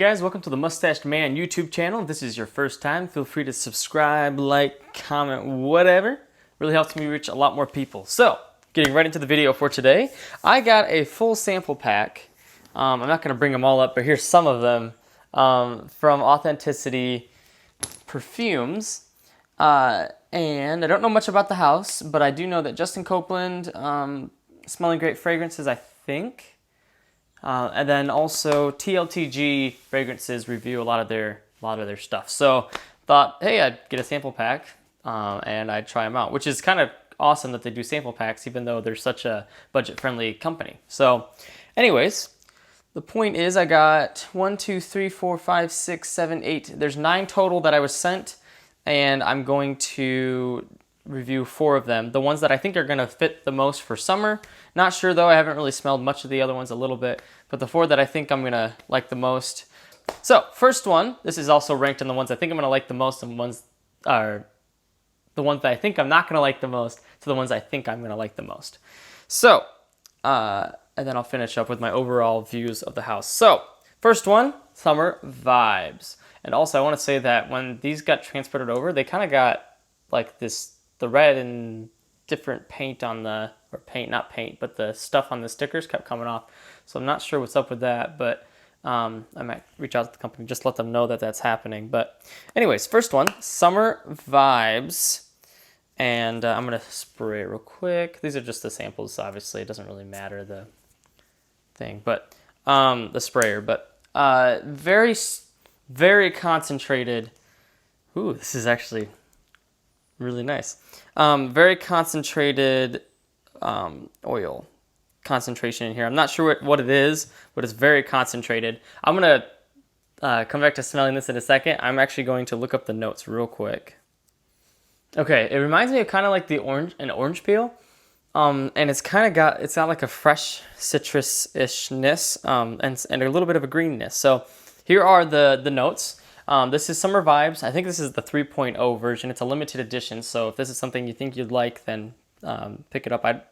Hey guys, welcome to the Mustached Man YouTube channel. If this is your first time, feel free to subscribe, like, comment, whatever. Really helps me reach a lot more people. So, getting right into the video for today, I got a full sample pack. I'm not going to bring them all up, but here's some of them from Authenticity Perfumes. And I don't know much about the house, but I do know that Justin Copeland, smelling great fragrances, I think. And then also TLTG Fragrances review a lot of their stuff. So thought, hey, I'd get a sample pack and I'd try them out, which is kind of awesome that they do sample packs, even though they're such a budget-friendly company. So, anyways, the point is, I got 1, 2, 3, 4, 5, 6, 7, 8. There's 9 total that I was sent, and I'm going to review 4 of them. The ones that I think are going to fit the most for summer. Not sure though, I haven't really smelled much of the other ones, a little bit, but the 4 that I think I'm going to like the most. So, first one, this is also ranked in the ones I think I'm going to like the most, and ones are the ones that I think I'm not going to like the most to the ones I think I'm going to like the most. So, and then I'll finish up with my overall views of the house. So, first one, Summer Vibes. And also I want to say that when these got transported over, they kind of got like the red and different paint on the, or paint, not paint, but the stuff on the stickers kept coming off. So I'm not sure what's up with that, but I might reach out to the company, just let them know that that's happening. But anyways, first one, Summer Vibes. And I'm going to spray it real quick. These are just the samples, obviously. It doesn't really matter, the thing, but the sprayer. But very, very concentrated. Ooh, this is actually really nice. Very concentrated oil concentration in here. I'm not sure what it is, but it's very concentrated. I'm going to come back to smelling this in a second. I'm actually going to look up the notes real quick. Okay, it reminds me of kind of like an orange peel. And it's got like a fresh citrus-ishness and a little bit of a greenness. So here are the notes. This is Summer Vibes. I think this is the 3.0 version. It's a limited edition, so if this is something you think you'd like, then pick it up. I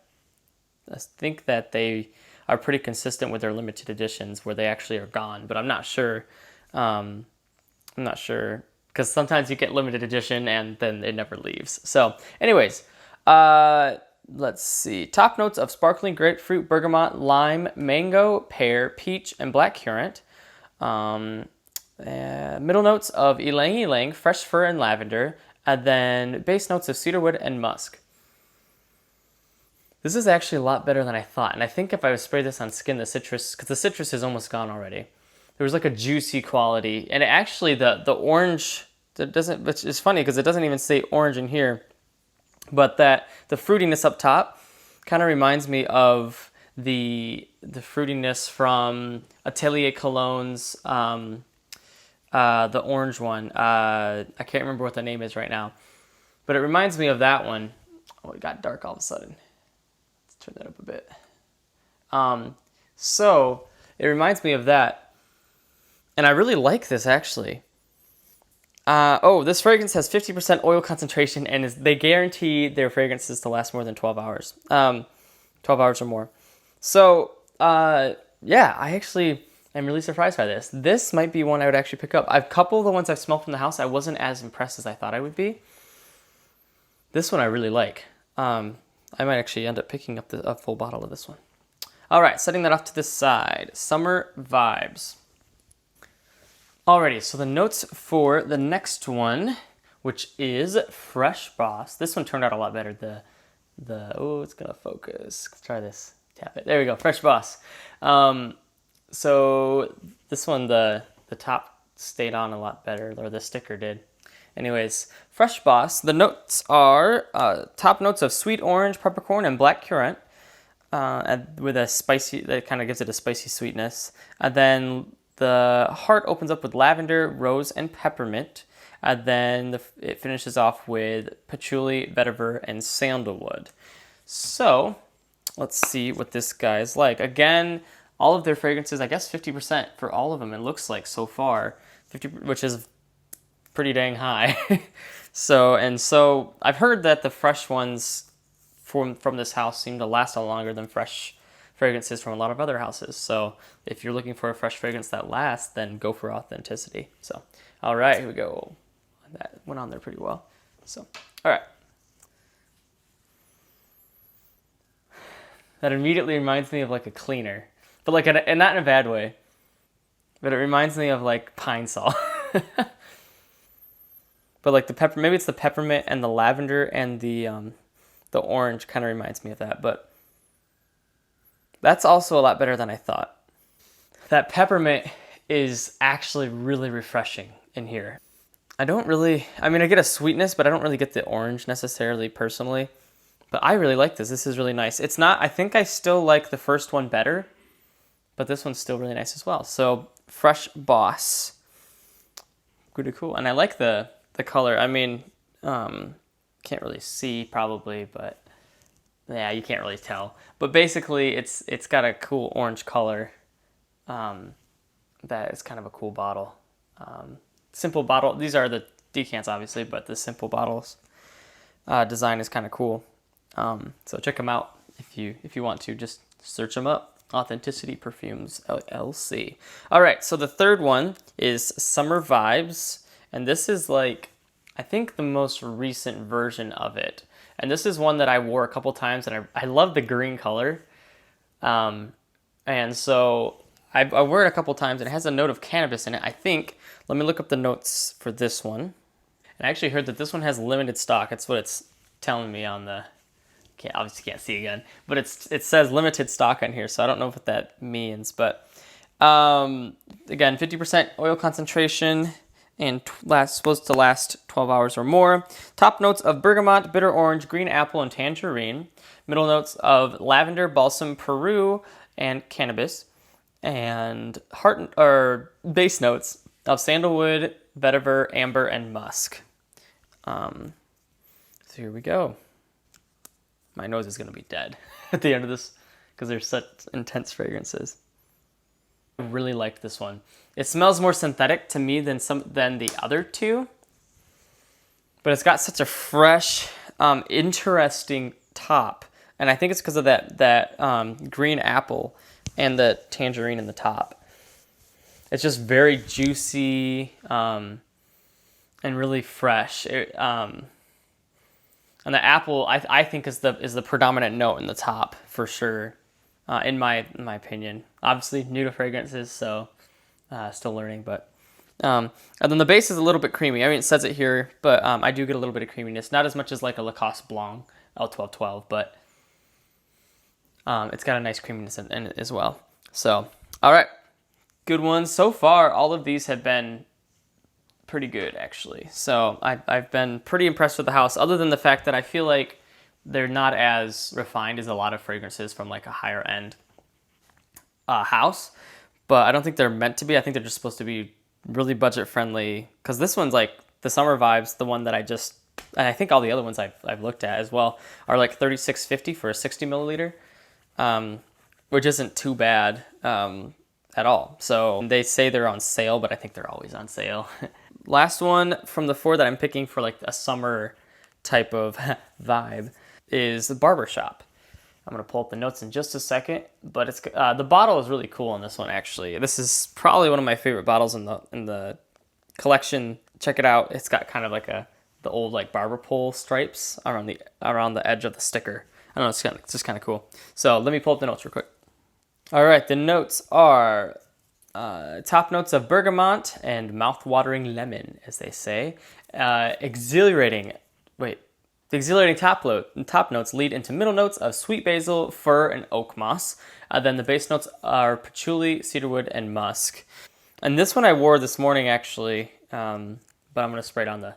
think that they are pretty consistent with their limited editions where they actually are gone, but I'm not sure. I'm not sure, because sometimes you get limited edition and then it never leaves. So anyways, let's see. Top notes of sparkling grapefruit, bergamot, lime, mango, pear, peach, and black currant. Middle notes of ylang ylang, fresh fir, and lavender. And then base notes of cedarwood and musk. This is actually a lot better than I thought. And I think if I would spray this on skin, the citrus, because the citrus is almost gone already. There was like a juicy quality. And actually the orange, which is funny because it doesn't even say orange in here. But that the fruitiness up top kind of reminds me of the fruitiness from Atelier Colognes, the orange one. I can't remember what the name is right now, but it reminds me of that one. Oh, it got dark all of a sudden. Let's turn that up a bit. So it reminds me of that, and I really like this actually. This fragrance has 50% oil concentration, and they guarantee their fragrances to last more than 12 hours. 12 hours or more. So, yeah, I actually am really surprised by this. This might be one I would actually pick up. A couple of the ones I've smelled from the house, I wasn't as impressed as I thought I would be. This one I really like. I might actually end up picking up a full bottle of this one. All right, setting that off to the side. Summer Vibes. Alrighty, so the notes for the next one, which is Fresh Boss. This one turned out a lot better. Oh, it's gonna focus. Let's try this. Tap it. There we go. Fresh Boss. So this one, the top stayed on a lot better, or the sticker did. Anyways, Fresh Boss. The notes are top notes of sweet orange, peppercorn, and black currant, with a spicy. That kind of gives it a spicy sweetness. And then the heart opens up with lavender, rose, and peppermint. And then it finishes off with patchouli, vetiver, and sandalwood. So let's see what this guy's like. Again, all of their fragrances, I guess 50% for all of them, it looks like so far, 50, which is pretty dang high. So I've heard that the fresh ones from this house seem to last a lot longer than fresh fragrances from a lot of other houses. So if you're looking for a fresh fragrance that lasts, then go for Authenticity. So, all right, here we go. That went on there pretty well. So, all right. That immediately reminds me of like a cleaner, but like and not in a bad way. But it reminds me of like pine sol. But like the pepper, maybe it's the peppermint and the lavender and the orange kind of reminds me of that. But that's also a lot better than I thought. That peppermint is actually really refreshing in here. I get a sweetness, but I don't really get the orange necessarily personally. But I really like this. This is really nice. It's not, I think I still like the first one better, but this one's still really nice as well. So, Fresh Boss. Pretty cool. And I like the color. I mean, can't really see probably, but yeah, you can't really tell. But basically, it's got a cool orange color. That is kind of a cool bottle. Simple bottle. These are the decants, obviously, but the simple bottles design is kind of cool. So check them out if you want to. Just search them up. Authenticity Perfumes LLC. All right, so the third one is Summer Vibes, and this is like, I think the most recent version of it. And this is one that I wore a couple times, and I love the green color. And so I wore it a couple times, and it has a note of cannabis in it, I think. Let me look up the notes for this one. And I actually heard that this one has limited stock. That's what it's telling me on the... obviously can't see again, but it says limited stock on here, so I don't know what that means. But again, 50% oil concentration and supposed to last 12 hours or more. Top notes of bergamot, bitter orange, green apple, and tangerine. Middle notes of lavender, balsam, Peru, and cannabis. And base notes of sandalwood, vetiver, amber, and musk. So here we go. My nose is going to be dead at the end of this because they're such intense fragrances. I really liked this one. It smells more synthetic to me than the other two, but it's got such a fresh, interesting top, and I think it's because of that green apple and the tangerine in the top. It's just very juicy and really fresh. And the apple, I think, is the predominant note in the top for sure, in my opinion. Obviously, new to fragrances, so still learning. But and then the base is a little bit creamy. I mean, it says it here, but I do get a little bit of creaminess. Not as much as like a Lacoste Blanc L1212, but it's got a nice creaminess in it as well. So, all right, good ones so far. All of these have been pretty good, actually. So I've been pretty impressed with the house, other than the fact that I feel like they're not as refined as a lot of fragrances from like a higher end house. But I don't think they're meant to be. I think they're just supposed to be really budget friendly, because this one's like the Summer Vibes, the one that and I think all the other ones I've looked at as well are like $36.50 for a 60 milliliter, which isn't too bad at all. So they say they're on sale, but I think they're always on sale. Last one from the four that I'm picking for like a summer type of vibe is the Barbershop. I'm going to pull up the notes in just a second, but it's the bottle is really cool on this one, actually. This is probably one of my favorite bottles in the collection. Check it out. It's got kind of like the old like barber pole stripes around the edge of the sticker. I don't know, it's just kind of cool. So let me pull up the notes real quick. All right, the notes are top notes of bergamot and mouth-watering lemon, as they say. The exhilarating top notes lead into middle notes of sweet basil, fir, and oak moss. Then the base notes are patchouli, cedarwood, and musk. And this one I wore this morning, actually, but I'm going to spray it on the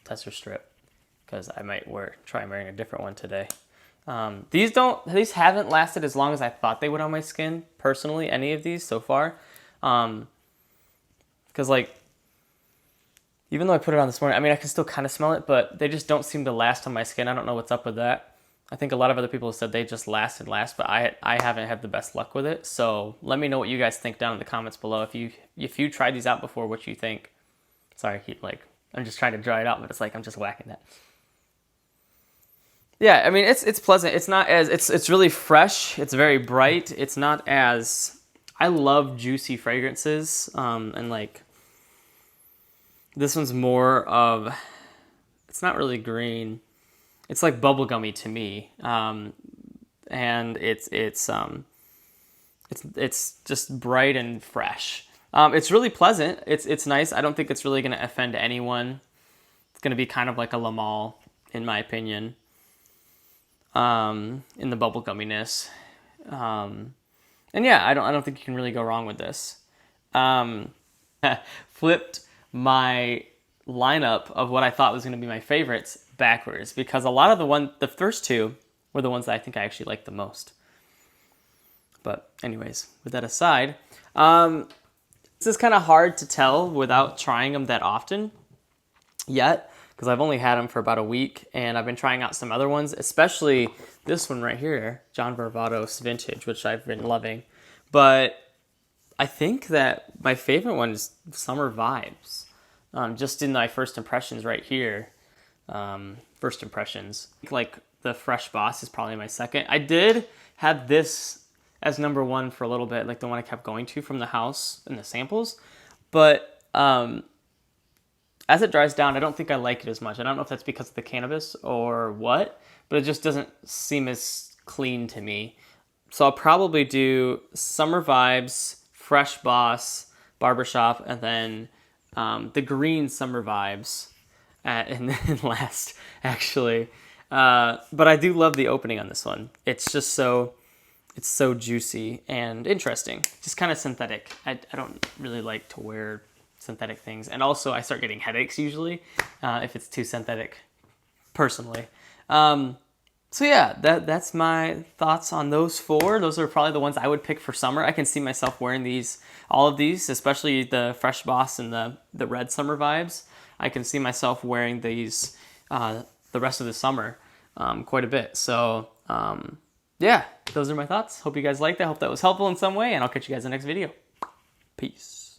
tester strip because I might try wearing a different one today. These haven't lasted as long as I thought they would on my skin, personally, any of these so far. Because like, even though I put it on this morning, I mean, I can still kind of smell it, but they just don't seem to last on my skin. I don't know what's up with that. I think a lot of other people have said they just last, but I haven't had the best luck with it. So let me know what you guys think down in the comments below. If you tried these out before, what you think. Sorry, I'm just trying to dry it out, but it's like I'm just whacking that. Yeah, I mean, it's pleasant. It's not as, it's really fresh. It's very bright. It's not as, I love juicy fragrances. And like, this one's more of, it's not really green. It's like bubblegummy to me. And it's just bright and fresh. It's really pleasant. It's nice. I don't think it's really going to offend anyone. It's going to be kind of like a La Male, in my opinion. In the bubble gumminess. And yeah, I don't think you can really go wrong with this. Flipped my lineup of what I thought was going to be my favorites backwards, because a lot of the first two were the ones that I think I actually liked the most. But anyways, with that aside, this is kind of hard to tell without trying them that often yet, because I've only had them for about a week, and I've been trying out some other ones, especially this one right here, John Varvatos Vintage, which I've been loving. But I think that my favorite one is Summer Vibes. Just in my first impressions right here. First impressions. Like the Fresh Boss is probably my second. I did have this as number one for a little bit, like the one I kept going to from the house and the samples. But as it dries down, I don't think I like it as much. I don't know if that's because of the cannabis or what, but it just doesn't seem as clean to me. So I'll probably do Summer Vibes, Fresh Boss, Barbershop, and then the green Summer Vibes and last, actually. But I do love the opening on this one. It's just so juicy and interesting. Just kind of synthetic. I don't really like to wear synthetic things. And also I start getting headaches usually if it's too synthetic, personally. So yeah, that's my thoughts on those four. Those are probably the ones I would pick for summer. I can see myself wearing all of these, especially the Fresh Boss and the red Summer Vibes. I can see myself wearing these the rest of the summer quite a bit. So yeah, those are my thoughts. Hope you guys liked it. I hope that was helpful in some way, and I'll catch you guys in the next video. Peace.